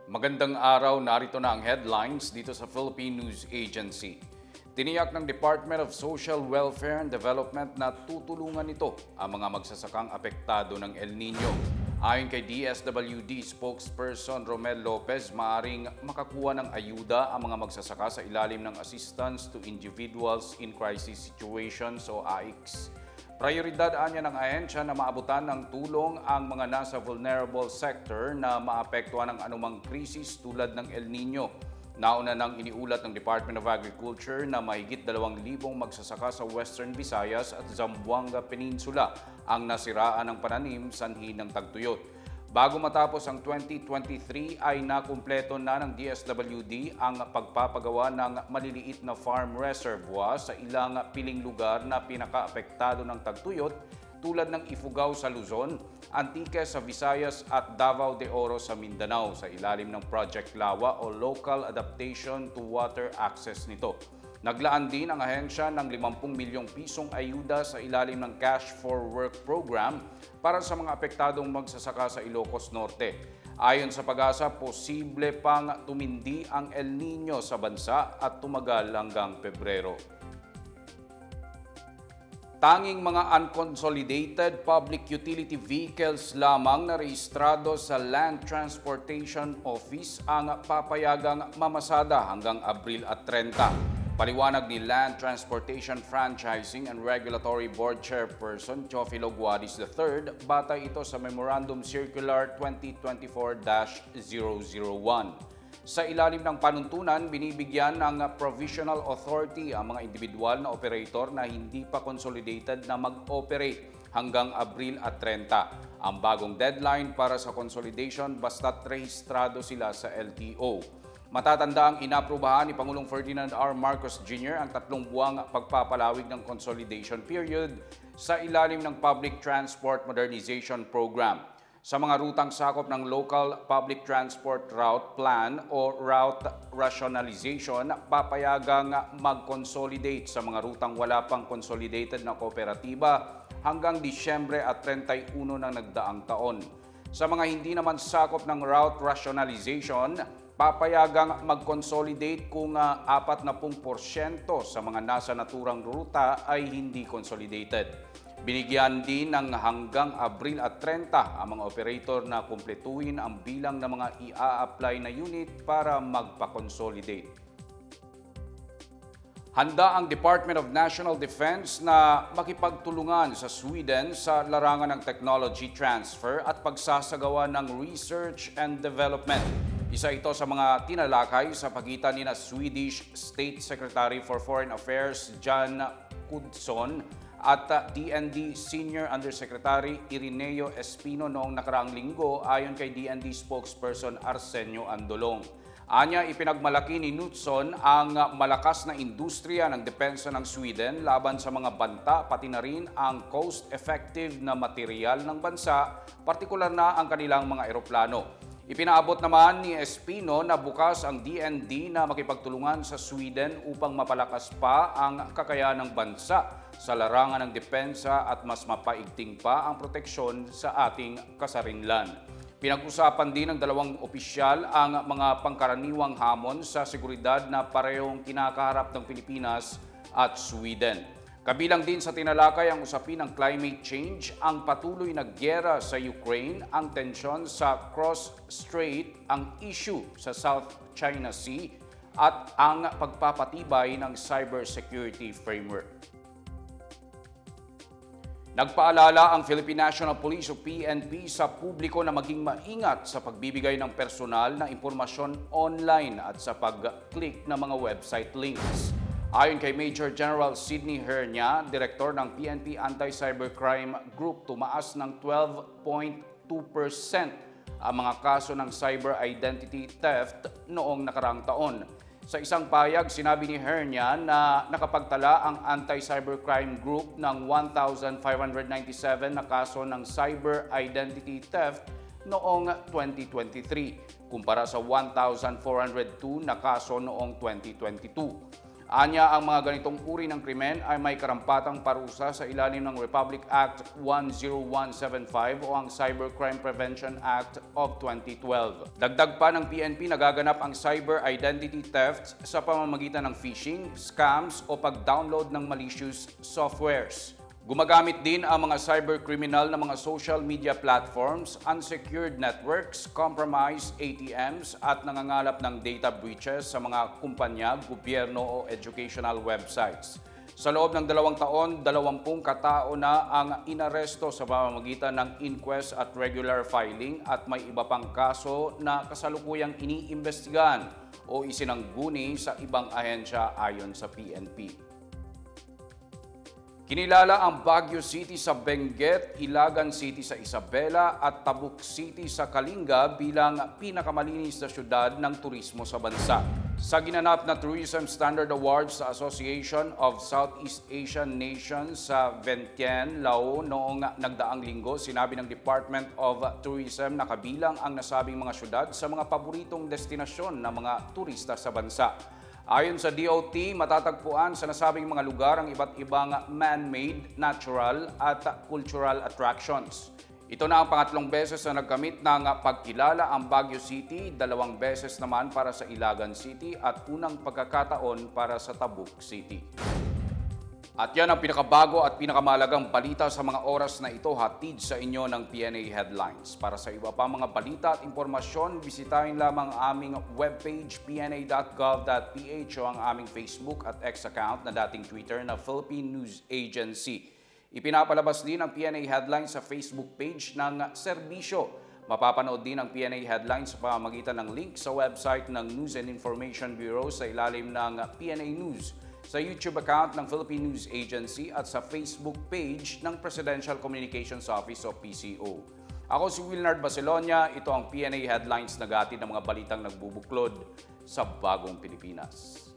Magandang araw, narito na ang headlines dito sa Philippine News Agency. Tiniyak ng Department of Social Welfare and Development na tutulungan ito ang mga magsasakang apektado ng El Nino. Ayon kay DSWD spokesperson Romel Lopez, maaaring makakuha ng ayuda ang mga magsasaka sa ilalim ng Assistance to Individuals in Crisis Situations o AICS. Prioridad anya ng ahensya na maabutan ng tulong ang mga nasa vulnerable sector na maapektuhan ng anumang krisis tulad ng El Nino. Nauna nang iniulat ng Department of Agriculture na mahigit 2,000 magsasaka sa Western Visayas at Zamboanga Peninsula ang nasiraan ng pananim sanhi ng tagtuyot. Bago matapos ang 2023 ay nakumpleto na ng DSWD ang pagpapagawa ng maliliit na farm reservoir sa ilang piling lugar na pinakaapektado ng tagtuyot tulad ng Ifugao sa Luzon, Antique sa Visayas at Davao de Oro sa Mindanao sa ilalim ng Project Lawa o Local Adaptation to Water Access nito. Naglaan din ang ahensya ng 50 milyong pisong ayuda sa ilalim ng Cash for Work program para sa mga apektadong magsasaka sa Ilocos Norte. Ayon sa Pag-asa, posible pang tumindi ang El Nino sa bansa at tumagal hanggang Pebrero. Tanging mga unconsolidated public utility vehicles lamang na rehistrado sa Land Transportation Office ang papayagang mamasada hanggang Abril at 30. Paliwanag ni Land Transportation Franchising and Regulatory Board Chairperson Teofilo Guadis III, batay ito sa Memorandum Circular 2024-001. Sa ilalim ng panuntunan, binibigyan ng provisional authority ang mga individual na operator na hindi pa consolidated na mag-operate hanggang Abril at 30. Ang bagong deadline para sa consolidation basta't rehistrado sila sa LTO. Matatanda ang inaprubahan ni Pangulong Ferdinand R. Marcos Jr. ang 3 buwang pagpapalawig ng consolidation period sa ilalim ng Public Transport Modernization Program. Sa mga rutang sakop ng Local Public Transport Route Plan o Route Rationalization, papayagang mag-consolidate sa mga rutang wala pang consolidated na kooperatiba hanggang Disyembre at 31 ng nagdaang taon. Sa mga hindi naman sakop ng Route Rationalization, papayagang mag-consolidate kung 40% sa mga nasa naturang ruta ay hindi consolidated. Binigyan din ng hanggang Abril at 30 ang mga operator na kumpletuhin ang bilang ng mga i-a-apply na unit para magpa-consolidate. Handa ang Department of National Defense na makipagtulungan sa Sweden sa larangan ng technology transfer at pagsasagawa ng research and development. Isa ito sa mga tinalakay sa pagitan ni Swedish State Secretary for Foreign Affairs Jan Kudson at DND Senior Undersecretary Irineo Espino noong nakaraang linggo ayon kay DND spokesperson Arsenio Andolong. Anya, ipinagmalaki ni Knutsson ang malakas na industriya ng depensa ng Sweden laban sa mga banta pati na rin ang cost-effective na material ng bansa, partikular na ang kanilang mga eroplano. Ipinaabot naman ni Espino na bukas ang DND na makipagtulungan sa Sweden upang mapalakas pa ang kakayahan ng bansa sa larangan ng depensa at mas mapaigting pa ang proteksyon sa ating kasarinlan. Pinag-usapan din ng dalawang opisyal ang mga pangkaraniwang hamon sa seguridad na parehong kinakaharap ng Pilipinas at Sweden. Kabilang din sa tinalakay ang usapin ng climate change, ang patuloy na gyera sa Ukraine, ang tensyon sa Cross Strait, ang issue sa South China Sea, at ang pagpapatibay ng cybersecurity framework. Nagpaalala ang Philippine National Police o PNP sa publiko na maging maingat sa pagbibigay ng personal na impormasyon online at sa pag-click ng mga website links. Ayon kay Major General Sidney Hernia, direktor ng PNP Anti-Cybercrime Group, tumaas ng 12.2% ang mga kaso ng cyber identity theft noong nakaraang taon. Sa isang payag, sinabi ni Hernia na nakapagtala ang Anti-Cybercrime Group ng 1,597 na kaso ng cyber identity theft noong 2023, kumpara sa 1,402 na kaso noong 2022. Anya, ang mga ganitong uri ng krimen ay may karampatang parusa sa ilalim ng Republic Act 10175 o ang Cybercrime Prevention Act of 2012. Dagdag pa ng PNP, nagaganap ang cyber identity theft sa pamamagitan ng phishing, scams o pag-download ng malicious softwares. Gumagamit din ang mga cybercriminal na mga social media platforms, unsecured networks, compromised ATMs at nangangalap ng data breaches sa mga kumpanya, gobyerno o educational websites. Sa loob ng 2 taon, 20 katao na ang inaresto sa pamamagitan ng inquest at regular filing at may iba pang kaso na kasalukuyang iniimbestigahan o isinangguni sa ibang ahensya ayon sa PNP. Kinilala ang Baguio City sa Benguet, Ilagan City sa Isabela at Tabuk City sa Kalinga bilang pinakamalinis na syudad ng turismo sa bansa. Sa ginanap na Tourism Standard Awards sa Association of Southeast Asian Nations sa Vientiane, Lao noong nagdaang linggo, sinabi ng Department of Tourism na kabilang ang nasabing mga syudad sa mga paboritong destinasyon ng mga turista sa bansa. Ayon sa DOT, matatagpuan sa nasabing mga lugar ang iba't ibang man-made, natural at cultural attractions. Ito na ang pangatlong beses na nagkamit ng pagkilala ang Baguio City, 2 beses naman para sa Ilagan City at unang pagkakataon para sa Tabuk City. At yan ang pinakabago at pinakamalagang balita sa mga oras na ito, hatid sa inyo ng PNA Headlines. Para sa iba pa mga balita at impormasyon, bisitahin lamang ang aming webpage pna.gov.ph o ang aming Facebook at X account na dating Twitter na Philippine News Agency. Ipinapalabas din ang PNA Headlines sa Facebook page ng serbisyo. Mapapanood din ang PNA Headlines sa pamamagitan ng link sa website ng News and Information Bureau sa ilalim ng PNA News, sa YouTube account ng Philippine News Agency at sa Facebook page ng Presidential Communications Office o PCO. Ako si Wilnard Bacelonia, ito ang PNA Headlines na gatid ng mga balitang nagbubuklod sa bagong Pilipinas.